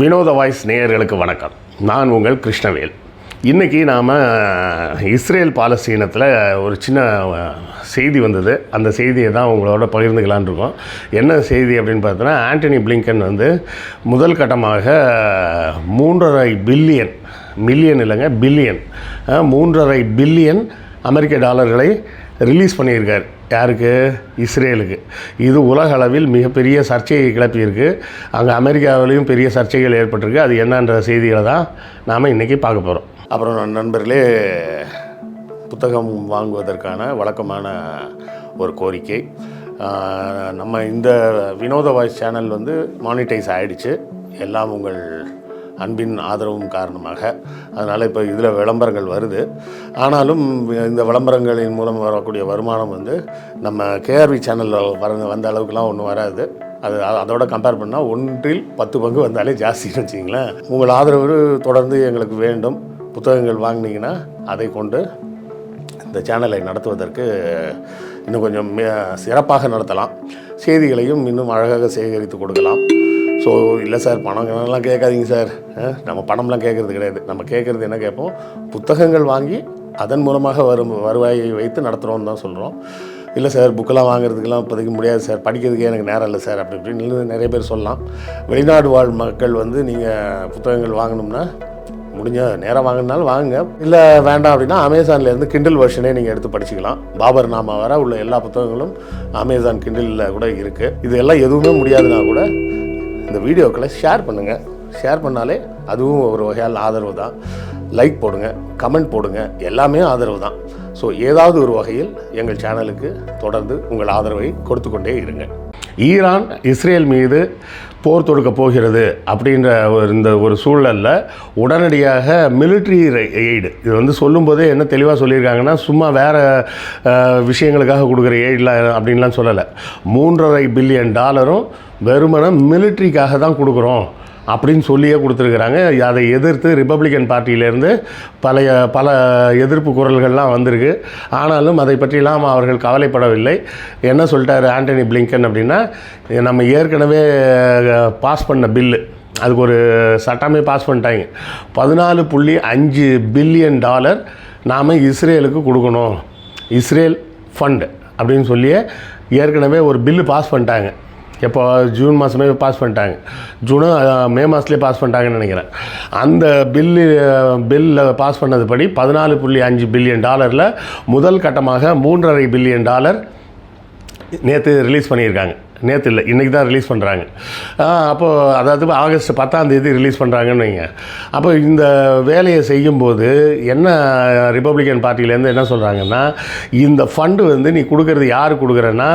வினோத வாய்ஸ் நேயர்களுக்கு வணக்கம். நான் உங்கள் கிருஷ்ணவேல். இன்றைக்கி நாம் இஸ்ரேல் பாலஸ்தீனத்தில் ஒரு சின்ன செய்தி வந்தது. அந்த செய்தியை தான் உங்களோட பகிர்ந்துக்கலான் இருக்கோம். என்ன செய்தி அப்படின்னு பார்த்தோன்னா, ஆண்டனி பிளிங்கன் முதல் கட்டமாக 3.5 பில்லியன், மில்லியன் இல்லைங்க பில்லியன், 3.5 பில்லியன் அமெரிக்க டாலர்களை ரிலீஸ் பண்ணியிருக்கார். யாருக்கு? இஸ்ரேலுக்கு. இது உலக அளவில் மிகப்பெரிய சர்ச்சையை கிளப்பியிருக்கு. அங்கே அமெரிக்காவிலையும் பெரிய சர்ச்சைகள் ஏற்பட்டிருக்கு. அது என்னன்ற செய்திகளை தான் நாம் இன்றைக்கி பார்க்க போகிறோம். அப்புறம் நண்பர்களே, புத்தகம் வாங்குவதற்கான வழக்கமான ஒரு கோரிக்கை. நம்ம இந்த வினோத வாய்ஸ் சேனல் மானிட்டைஸ் ஆகிடுச்சு, எல்லாம் உங்கள் அன்பின் ஆதரவும் காரணமாக. அதனால் இப்போ இதில் விளம்பரங்கள் வருது. ஆனாலும் இந்த விளம்பரங்களின் மூலம் வரக்கூடிய வருமானம் நம்ம கேஆர்வி சேனலில் வந்த அளவுக்குலாம் ஒன்றும் வராது. அதோட கம்பேர் பண்ணால் 1/10 பங்கு வந்தாலே ஜாஸ்தின்னு வச்சிங்களேன். உங்கள் ஆதரவு தொடர்ந்து எங்களுக்கு வேண்டும். புத்தகங்கள் வாங்கினீங்கன்னா அதை கொண்டு இந்த சேனலை நடத்துவதற்கு இன்னும் கொஞ்சம் சிறப்பாக நடத்தலாம். செய்திகளையும் இன்னும் அழகாக சேகரித்து கொடுக்கலாம். ஸோ இல்லை சார், பணம்லாம் கேட்காதீங்க சார். நம்ம பணம்லாம் கேட்குறது கிடையாது. நம்ம கேட்குறது என்ன கேட்போம், புத்தகங்கள் வாங்கி அதன் மூலமாக வருவாயை வைத்து நடத்துகிறோன்னு தான் சொல்கிறோம். இல்லை சார், புக்கெல்லாம் வாங்குறதுக்கெல்லாம் இப்போதைக்கு முடியாது சார், படிக்கிறதுக்கே எனக்கு நேரம் இல்லை சார் அப்படி இப்படின்னு நிறைய பேர் சொல்லலாம். வெளிநாடு வாழ் மக்கள் நீங்கள் புத்தகங்கள் வாங்கணும்னா முடிஞ்ச நேரம் வாங்கினாலும் வாங்குங்க. இல்லை வேண்டாம் அப்படின்னா அமேசான்லேருந்து கிண்டில் வெர்ஷனே நீங்கள் எடுத்து படிச்சுக்கலாம். பாபர் நாமா வர உள்ள எல்லா புத்தகங்களும் அமேசான் கிண்டிலில் கூட இருக்குது. இது எல்லாம் எதுவுமே முடியாதுன்னா கூட இந்த வீடியோக்களை ஷேர் பண்ணுங்கள். ஷேர் பண்ணாலே அதுவும் ஒரு வகையால் ஆதரவு தான். லைக் போடுங்க, கமெண்ட் போடுங்க, எல்லாமே ஆதரவு தான். ஸோ ஏதாவது ஒரு வகையில் எங்கள் சேனலுக்கு தொடர்ந்து உங்கள் ஆதரவை கொடுத்து கொண்டே இருங்க. ஈரான் இஸ்ரேல் மீது போர் தொடுக்க போகிறது அப்படின்ற இந்த ஒரு சூழலில் உடனடியாக மிலிட்ரி எய்டு, இது சொல்லும்போதே என்ன தெளிவாக சொல்லியிருக்காங்கன்னா, சும்மா வேறு விஷயங்களுக்காக கொடுக்குற எய்டில் அப்படின்லாம் சொல்லலை. 3.5 பில்லியன் டாலரும் வெறுமனே மிலிட்ரிக்காக தான் கொடுக்குறோம் அப்படின்னு சொல்லியே கொடுத்துருக்குறாங்க. அதை எதிர்த்து ரிப்பப்ளிக்கன் பார்ட்டியிலேருந்து பல எதிர்ப்பு குரல்கள்லாம் வந்திருக்கு. ஆனாலும் அதை பற்றிலாம் அவர்கள் கவலைப்படவில்லை. என்ன சொல்லிட்டார் ஆண்டனி பிளிங்கன் அப்படின்னா, நம்ம ஏற்கனவே பாஸ் பண்ண பில்லு, அதுக்கு ஒரு சட்டமே பாஸ் பண்ணிட்டாங்க. 14.5 பில்லியன் டாலர் நாம் இஸ்ரேலுக்கு கொடுக்கணும், இஸ்ரேல் ஃபண்டு அப்படின்னு சொல்லியே ஏற்கனவே ஒரு பில்லு பாஸ் பண்ணிட்டாங்க. எப்போ? ஜூன் மாதமே பாஸ் பண்ணிட்டாங்க. மே மாதத்துலேயே பாஸ் பண்ணிட்டாங்கன்னு நினைக்கிறேன். அந்த பில்லில் பாஸ் பண்ணது படி 14.5 பில்லியன் டாலரில் முதல் கட்டமாக 3.5 பில்லியன் டாலர் நேற்று ரிலீஸ் பண்ணியிருக்காங்க. நேற்று இல்லை, இன்றைக்கி தான் ரிலீஸ் பண்ணுறாங்க. அப்போது அதாவது ஆகஸ்ட் 10ஆம் தேதி ரிலீஸ் பண்ணுறாங்கன்னு வைங்க. அப்போ இந்த வேலையை செய்யும்போது என்ன ரிப்பப்ளிக்கன் பார்ட்டியிலேருந்து என்ன சொல்கிறாங்கன்னா, இந்த ஃபண்டு நீ கொடுக்கறது யார் கொடுக்குறன்னா,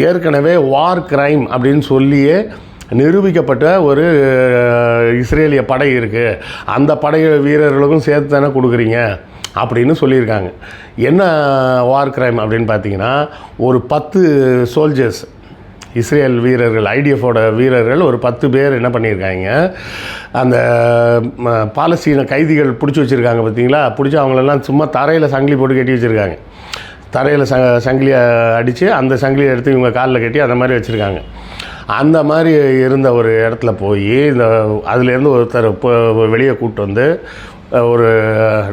ஏற்கனவே வார் கிரைம் அப்படின்னு சொல்லியே நிரூபிக்கப்பட்ட ஒரு இஸ்ரேலிய படை இருக்குது, அந்த படை வீரர்களுக்கும் சேர்த்து தானே கொடுக்குறீங்க அப்படின்னு சொல்லியிருக்காங்க. என்ன வார் கிரைம் அப்படின்னு பார்த்தீங்கன்னா, ஒரு 10 சோல்ஜர்ஸ், இஸ்ரேல் வீரர்கள், ஐடிஎஃபோட வீரர்கள் ஒரு 10 பேர் என்ன பண்ணியிருக்காங்க, அந்த பாலஸ்தீன கைதிகள் பிடிச்சி வச்சுருக்காங்க பார்த்தீங்களா, பிடிச்சி அவங்களெல்லாம் சும்மா தரையில் சங்கிலி போட்டு கட்டி வச்சுருக்காங்க. தரையில் சங்கிலியை அடித்து அந்த சங்கிலியை எடுத்து இவங்க காலில் கட்டி அந்த மாதிரி வச்சுருக்காங்க. அந்த மாதிரி இருந்த ஒரு இடத்துல போய் அதுலேருந்து ஒருத்தர் வெளியே கூப்பிட்டு ஒரு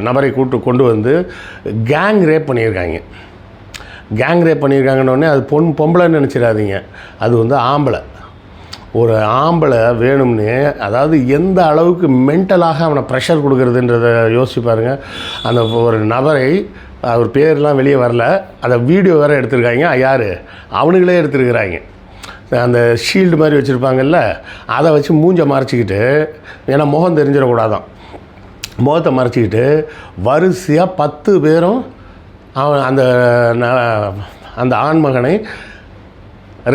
நபரை கொண்டு கேங் ரேப் பண்ணியிருக்காங்க. கேங் ரேப் பண்ணியிருக்காங்கன்னொடனே அது பொம்பளைன்னு நினச்சிடாதீங்க, அது ஆம்பளை. ஒரு ஆம்பளை வேணும்னு, அதாவது எந்த அளவுக்கு மென்டலாக அவனை ப்ரெஷர் கொடுக்குறதுன்றதை யோசிச்சு பாருங்கள். அந்த ஒரு நபரை, அவர் பேர்லாம் வெளியே வரல, அதை வீடியோ வேறு எடுத்திருக்காங்க. யார்? அவனுங்களே எடுத்துருக்குறாங்க. அந்த ஷீல்டு மாதிரி வச்சுருப்பாங்கல்ல, அதை வச்சு மூஞ்சை மறைச்சிக்கிட்டு, ஏன்னா முகம் தெரிஞ்சிடக்கூடாதான், முகத்தை மறைச்சிக்கிட்டு வரிசையாக 10 பேரும் அவன் அந்த ஆண்மகனை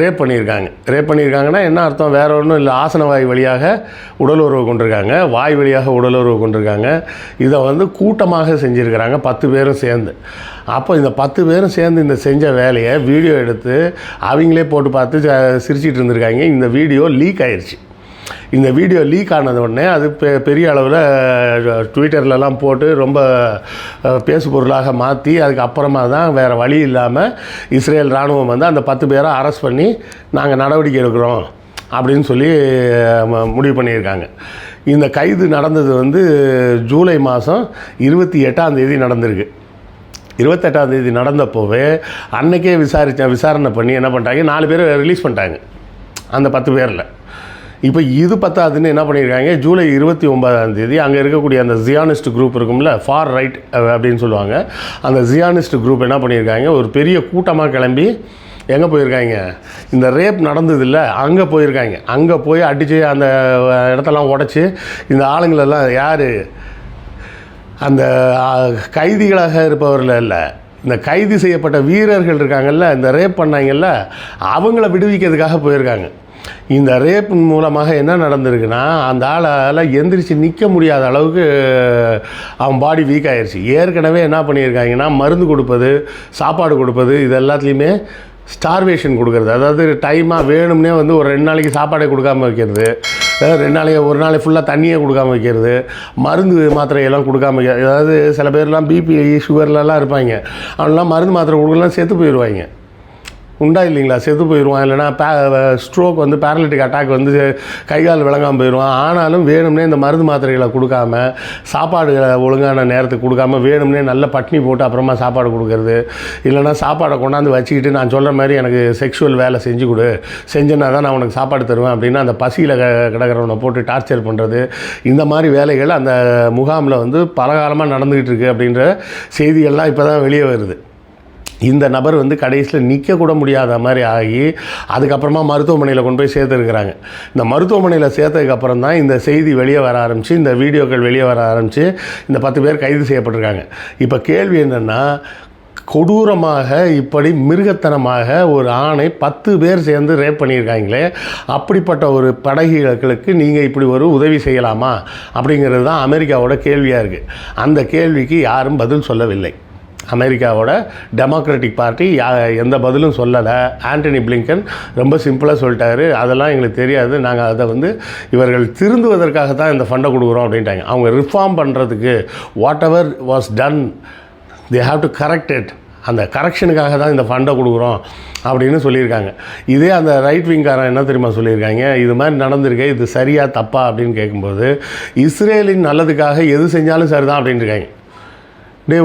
ரேப் பண்ணியிருக்காங்கன்னா என்ன அர்த்தம்? வேறு ஒன்றும் இல்லை, ஆசன வாய் வழியாக உடலுறவு கொண்டிருக்காங்க, வாய் வழியாக உடலுறவு கொண்டிருக்காங்க. இதை கூட்டமாக செஞ்சுருக்கிறாங்க 10 பேரும் சேர்ந்து. அப்போ இந்த 10 பேரும் சேர்ந்து இந்த செஞ்ச வேலையை வீடியோ எடுத்து அவங்களே போட்டு பார்த்து சிரிச்சிட்டு இருந்திருக்காங்க. இந்த வீடியோ லீக் ஆயிடுச்சு. இந்த வீடியோ லீக் ஆனது உடனே அது பெரிய அளவில் ட்விட்டர்லலாம் போட்டு ரொம்ப பேசு பொருளாக மாற்றி, அதுக்கப்புறமா தான் வேறு வழி இல்லாமல் இஸ்ரேல் இராணுவம் அந்த 10 பேரை அரெஸ்ட் பண்ணி நாங்கள் நடவடிக்கை எடுக்கிறோம் அப்படின்னு சொல்லி முடிவு பண்ணியிருக்காங்க. இந்த கைது நடந்தது வந்து ஜூலை மாதம் 28 நடந்திருக்கு. 28 நடந்தப்போவே அன்றைக்கே விசாரணை பண்ணி என்ன பண்ணிட்டாங்க, 4 பேர் ரிலீஸ் பண்ணிட்டாங்க அந்த 10 பேரில். இப்போ இது பத்தாதுன்னு என்ன பண்ணியிருக்காங்க, ஜூலை 29 அங்கே இருக்கக்கூடிய அந்த ஜியானிஸ்ட் குரூப் இருக்கும்ல, ஃபார் ரைட் அப்படின்னு சொல்லுவாங்க, அந்த ஜியானிஸ்ட் குரூப் என்ன பண்ணியிருக்காங்க, ஒரு பெரிய கூட்டமாக கிளம்பி எங்கே போயிருக்காங்க, இந்த ரேப் நடந்ததில்ல அங்கே போயிருக்காங்க. அங்கே போய் அடித்து அந்த இடத்தெல்லாம் உடச்சி இந்த ஆளுங்களெல்லாம் யார், அந்த கைதிகளாக இருப்பவர்கள் இல்லை, இந்த கைது செய்யப்பட்ட வீரர்கள் இருக்காங்கல்ல, இந்த ரேப் பண்ணாங்கல்ல, அவங்கள விடுவிக்கிறதுக்காக போயிருக்காங்க. இந்த ரேப் மூலமாக என்ன நடந்திருக்குன்னா, அந்த ஆளால் எந்திரிச்சு நிற்க முடியாத அளவுக்கு அவன் பாடி வீக் ஆகிடுச்சு. ஏற்கனவே என்ன பண்ணியிருக்காங்கன்னா, மருந்து கொடுப்பது, சாப்பாடு கொடுப்பது, இது எல்லாத்துலேயுமே ஸ்டார்வேஷன் கொடுக்குறது. அதாவது டைமாக வேணும்னே வந்து ஒரு 2 நாளைக்கு சாப்பாடே கொடுக்காமல் வைக்கிறது, 2 நாளைக்கு ஒரு நாளைக்கு ஃபுல்லாக தண்ணியே கொடுக்காமல் வைக்கிறது, மருந்து மாத்திரையெல்லாம் கொடுக்காம வைக்கிறது. அதாவது சில பேர்லாம் பிபி சுகர்லலாம் இருப்பாங்க, அவங்களாம் மருந்து மாத்திரை கொடுக்கலாம் செத்து போயிடுவாங்க. உண்டா இல்லைங்களா, செத்து போயிடுவான். இல்லைனா ஸ்ட்ரோக் வந்து பேரலிட்டிக் அட்டாக் வந்து கைகால் விளங்காமல் போயிடுவான். ஆனாலும் வேணும்னே இந்த மருந்து மாத்திரைகளை கொடுக்காம, சாப்பாடுகளை ஒழுங்கான நேரத்துக்கு கொடுக்காம, வேணும்னே நல்ல பட்னி போட்டு அப்புறமா சாப்பாடு கொடுக்கறது. இல்லைனா சாப்பாடை கொண்டாந்து வச்சுக்கிட்டு நான் சொல்கிற மாதிரி எனக்கு செக்ஷுவல் வேலை செஞ்சு கொடு, செஞ்சேன்னா தான் நான் உனக்கு சாப்பாடு தருவேன் அப்படின்னு அந்த பசியில் கிடக்கிறவனை போட்டு டார்ச்சர் பண்ணுறது. இந்த மாதிரி வேலைகள் அந்த முகாமில் வந்து பல காலமாக நடந்துக்கிட்டு இருக்குது அப்படின்ற செய்திகள்லாம் இப்போ தான் வெளியே வருது. இந்த நபர் வந்து கடைசியில் நிற்கக்கூட முடியாத மாதிரி ஆகி அதுக்கப்புறமா மருத்துவமனையில் கொண்டு போய் சேர்த்துருக்குறாங்க. இந்த மருத்துவமனையில் சேர்த்ததுக்கப்புறம் தான் இந்த செய்தி வெளியே வர ஆரம்பித்து, இந்த வீடியோக்கள் வெளியே வர ஆரம்பித்து இந்த 10 பேர் கைது செய்யப்பட்டிருக்காங்க. இப்போ கேள்வி என்னென்னா, கொடூரமாக இப்படி மிருகத்தனமாக ஒரு ஆணை 10 பேர் சேர்ந்து ரேப் பண்ணியிருக்காங்களே, அப்படிப்பட்ட ஒரு படகுகளுக்கு நீங்கள் இப்படி ஒரு உதவி செய்யலாமா அப்படிங்கிறது தான் அமெரிக்காவோட கேள்வியாக இருக்குது. அந்த கேள்விக்கு யாரும் பதில் சொல்லவில்லை. அமெரிக்காவோட டெமோக்ராட்டிக் பார்ட்டி எந்த பதிலும் சொல்லலை. ஆண்டனி பிளிங்கன் ரொம்ப சிம்பிளாக சொல்லிட்டாரு, அதெல்லாம் எங்களுக்கு தெரியாது, நாங்கள் அதை வந்து இவர்கள் திருந்துவதற்காக தான் இந்த ஃபண்டை கொடுக்குறோம் அப்படின்ட்டாங்க. அவங்க ரிஃபார்ம் பண்ணுறதுக்கு what ever was done they have to correct it, அந்த கரெக்ஷனுக்காக தான் இந்த ஃபண்டை கொடுக்குறோம் அப்படின்னு சொல்லியிருக்காங்க. இதே அந்த ரைட் விங்காரன் என்ன தெரியுமா சொல்லியிருக்காங்க, இது மாதிரி நடந்திருக்கு, இது சரியா தப்பா அப்படின்னு கேட்கும்போது, இஸ்ரேலின் நல்லதுக்காக எது செஞ்சாலும் சரிதான் அப்படின்னு இருக்காங்க.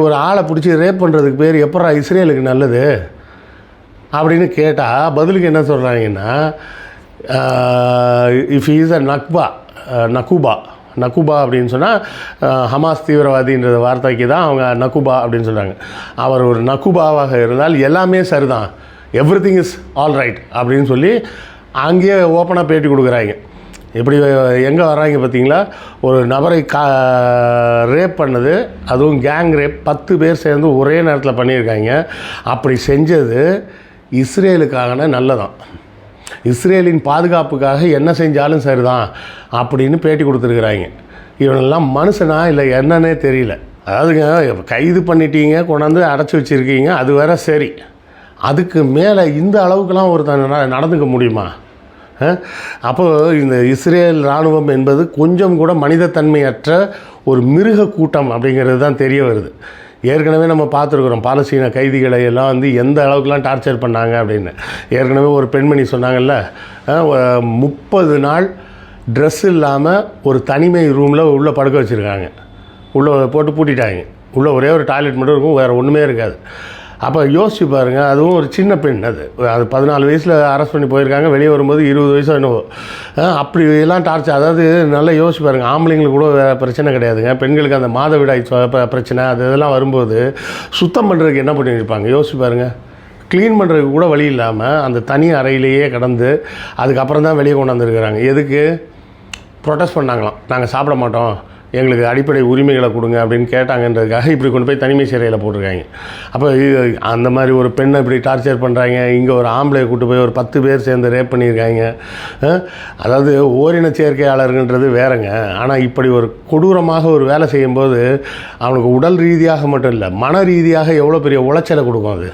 ஒரு ஆளை பிடிச்சி ரேப் பண்ணுறதுக்கு பேர் எப்படா இஸ்ரேலுக்கு நல்லது அப்படின்னு கேட்டால் பதிலுக்கு என்ன சொல்கிறாங்கன்னா, இஃப் இஸ் அ நக்குபா அப்படின்னு சொன்னால் ஹமாஸ் தீவிரவாதின்ற வார்த்தைக்கு தான் அவங்க நக்குபா அப்படின்னு சொல்கிறாங்க. அவர் ஒரு நக்குபாவாக இருந்தால் எல்லாமே சரிதான், every thing is all right அப்படின்னு சொல்லி அங்கேயே ஓப்பனாக பேட்டி கொடுக்குறாங்க. எப்படி எங்கே வர்றாங்க பார்த்தீங்களா, ஒரு நபரை ரேப் பண்ணது, அதுவும் கேங் ரேப், 10 பேர் சேர்ந்து ஒரே நேரத்தில் பண்ணியிருக்காங்க. அப்படி செஞ்சது இஸ்ரேலுக்கான நல்லதான், இஸ்ரேலின் பாதுகாப்புக்காக என்ன செஞ்சாலும் சரிதான் அப்படின்னு பேட்டி கொடுத்துருக்குறாங்க. இவனெல்லாம் மனுஷனா இல்லை என்னன்னே தெரியல. அதாவதுங்க, கைது பண்ணிட்டீங்க, கொண்டாந்து அடைச்சி வச்சுருக்கீங்க, அது வேற சரி, அதுக்கு மேலே இந்த அளவுக்குலாம் ஒருத்தன் நடந்துக்க முடியுமா? அப்போது இந்த இஸ்ரேல் இராணுவம் என்பது கொஞ்சம் கூட மனிதத்தன்மையற்ற ஒரு மிருக கூட்டம் அப்படிங்கிறது தான் தெரிய வருது. ஏற்கனவே நம்ம பார்த்துருக்குறோம் பாலஸ்தீன கைதிகளை எல்லாம் வந்து எந்த அளவுக்குலாம் டார்ச்சர் பண்ணாங்க அப்படின்னு. ஏற்கனவே ஒரு பெண்மணி சொன்னாங்கல்ல, 30 நாள் ட்ரெஸ் இல்லாமல் ஒரு தனிமை ரூமில் உள்ளே படுக்க வச்சுருக்காங்க, உள்ளே போட்டு பூட்டிட்டாங்க, உள்ளே ஒரே ஒரு டாய்லெட் மட்டும் இருக்கும், வேறு ஒன்றுமே இருக்காது. அப்போ யோசிச்சு பாருங்கள், அதுவும் ஒரு சின்ன பெண், அது 14 வயசில் அரெஸ்ட் பண்ணி போயிருக்காங்க, வெளியே வரும்போது 20 வயசோ என்னவோ. அப்படி எல்லாம் டார்ச்சர். அதாவது நல்லா யோசிச்சு பாருங்கள், ஆம்பளைங்களுக்கு கூட வேறு பிரச்சனை கிடையாதுங்க, பெண்களுக்கு அந்த மாதவிடாய் பிரச்சனை அது இதெல்லாம் வரும்போது சுத்தம் பண்ணுறதுக்கு என்ன பண்ணியிருப்பாங்க யோசிச்சு பாருங்கள். க்ளீன் பண்ணுறதுக்கு கூட வழி இல்லாமல் அந்த தனி அறையிலேயே கடந்து அதுக்கப்புறம் தான் வெளியே கொண்டு வந்திருக்கிறாங்க. எதுக்கு? ப்ரொட்டஸ்ட் பண்ணாங்களாம், நாங்கள் சாப்பிட மாட்டோம், எங்களுக்கு அடிப்படை உரிமைகளை கொடுங்க அப்படின்னு கேட்டாங்கன்றதுக்காக இப்படி கொண்டு போய் தனிமை சிறையில் போட்டிருக்காங்க. அப்போ அந்த மாதிரி ஒரு பெண்ணை இப்படி டார்ச்சர் பண்ணுறாங்க, இங்கே ஒரு ஆம்பளையை கூட்டு போய் ஒரு 10 பேர் சேர்ந்து ரேப் பண்ணியிருக்காங்க. அதாவது ஓரின சேர்க்கையாளருன்றது வேறங்க, ஆனால் இப்படி ஒரு கொடூரமாக ஒரு வேலை செய்யும்போது அவனுக்கு உடல் ரீதியாக மட்டும் இல்லை, மன ரீதியாக எவ்வளோ பெரிய உளைச்சலை கொடுக்கும் அது.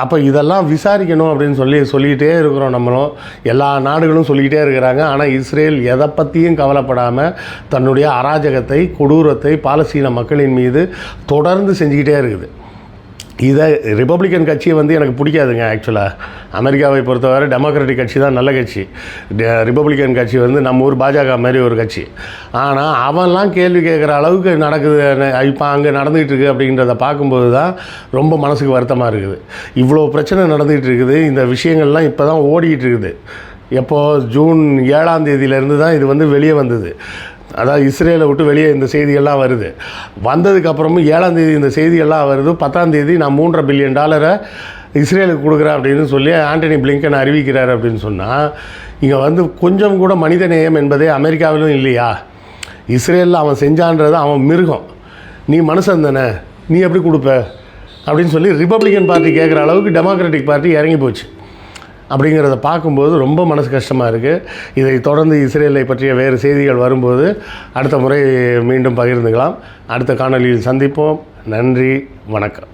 அப்போ இதெல்லாம் விசாரிக்கணும் அப்படின்னு சொல்லிக்கிட்டே இருக்கிறோம் நம்மளும், எல்லா நாடுகளும் சொல்லிக்கிட்டே இருக்கிறாங்க. ஆனால் இஸ்ரேல் எதை பற்றியும் கவலைப்படாமல் தன்னுடைய அராஜகத்தை, கொடூரத்தை பாலஸ்தீன மக்களின் மீது தொடர்ந்து செஞ்சுக்கிட்டே இருக்குது. இதை ரிப்பப்ளிக்கன் கட்சியை வந்து எனக்கு பிடிக்காதுங்க. ஆக்சுவலாக அமெரிக்காவை பொறுத்தவரை டெமோக்ராட்டிக் கட்சி தான் நல்ல கட்சி. ரிப்பப்ளிக்கன் கட்சி வந்து நம்ம ஊர் பாஜக மாதிரி ஒரு கட்சி. ஆனால் அவன்லாம் கேள்வி கேட்குற அளவுக்கு நடக்குது, இப்போ அங்கே நடந்துகிட்டு இருக்குது அப்படின்றத பார்க்கும்போது தான் ரொம்ப மனசுக்கு வருத்தமாக இருக்குது. இவ்வளோ பிரச்சனை நடந்துகிட்டு இருக்குது. இந்த விஷயங்கள்லாம் இப்போ தான் ஓடிக்கிட்டு இருக்குது. எப்போது ஜூன் 7ஆம் தேதியிலேருந்து தான் இது வந்து வெளியே வந்தது. அதாவது இஸ்ரேலை விட்டு வெளியே இந்த செய்திகள்லாம் வருது. வந்ததுக்கப்புறமும் 7ஆம் தேதி இந்த செய்திகள்லாம் வருது. 10ஆம் தேதி நான் $3.5 பில்லியன் இஸ்ரேலுக்கு கொடுக்குறேன் அப்படின்னு சொல்லி ஆண்டனி பிளிங்கன் அறிவிக்கிறார். அப்படின்னு சொன்னால் இங்கே வந்து கொஞ்சம் கூட மனித நேயம் என்பதே அமெரிக்காவிலும் இல்லையா? இஸ்ரேலில் அவன் செஞ்சான்றது அவன் மிருகம், நீ மனுஷன் தானே, நீ எப்படி கொடுப்ப அப்படின்னு சொல்லி ரிப்பப்ளிக்கன் பார்ட்டி கேட்குற அளவுக்கு டெமோக்ராட்டிக் பார்ட்டி இறங்கி போச்சு. அப்படிங்கிறத பார்க்கும்போது ரொம்ப மனசு கஷ்டமாக இருக்குது. இதை தொடர்ந்து இஸ்ரேலை பற்றிய வேறு செய்திகள் வரும்போது அடுத்த முறை மீண்டும் பகிர்ந்துக்கலாம். அடுத்த காணொலியில் சந்திப்போம். நன்றி, வணக்கம்.